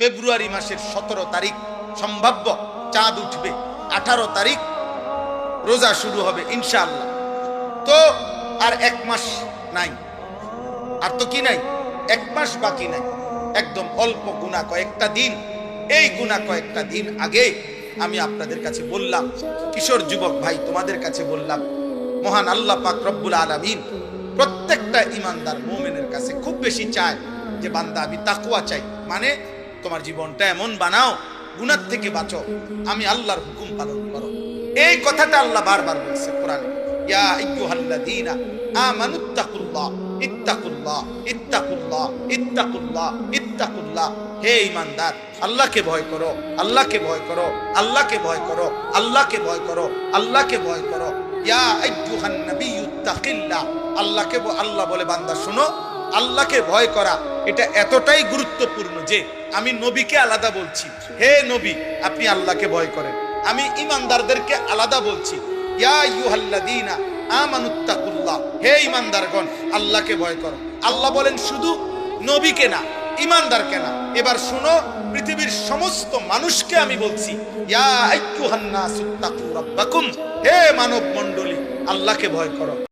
ফেব্রুয়ারি মাসের 17 তারিখ সম্ভাব্য চাঁদ উঠবে, 18 তারিখ রোজা শুরু হবে ইনশাআল্লাহ। তো আর 1 মাস নাই, আর তো কি নাই, 1 মাস বাকি নাই, একদম অল্প গুনাহ কয়েকটা দিন। এই গুনাহ কয়েকটা দিন আগে আমি আপনাদের কাছে বললাম, কিশোর যুবক ভাই তোমাদের কাছে বললাম, মহান আল্লাহ পাক রব্বুল আলামিন প্রত্যেকটা ইমানদার মুমিনের কাছে খুব বেশি চায় যে বান্দা আমি তাকওয়া চাই, মানে তোমার জীবনটা এমন বানাও, গুনাহ থেকে বাঁচো, আমি আল্লাহর হুকুম পালন করো। এই কথাটা আল্লাহ বারবার বলছে কোরআনে, ইয়া আইয়ুহাল্লাযীনা আমানুত্তাকুল্লাহ ইত্তাকুল্লাহ ইত্তাকুল্লাহ ইত্তাকুল্লাহ ইত্তাকুল্লাহ। হে ঈমানদার, আল্লাহকে ভয় করো, আল্লাহকে ভয় করো, আল্লাহকে ভয় করো, আল্লাহকে ভয় করো, আল্লাহকে ভয় করো। ইয়া আইয়ুহান নাবিয়্যুত্তাকিল্লাহ। আল্লাহকে আল্লাহ বলে বান্দা শোনো, আল্লাহকে ভয় করা এটা এতটাই গুরুত্বপূর্ণ যে আমি নবীকে আলাদা বলছি, হে নবী আপনি আল্লাহকে ভয় করেন। আমি ঈমানদারদেরকে আলাদা বলছি, ইয়া আইয়ুহাল্লাযীনা আমানুত্তাকুল্লাহ। হে ঈমানদারগণ আল্লাহকে ভয় করো। আল্লাহ বলেন শুধু নবীকে না, ঈমানদারকে না। এবার শুনো, পৃথিবীর সমস্ত মানুষকে আমি বলছি, ইয়া আইয়ুহান নাসুত্তাকু রাব্বাকুম। হে মানব মণ্ডলী আল্লাহকে ভয় করো।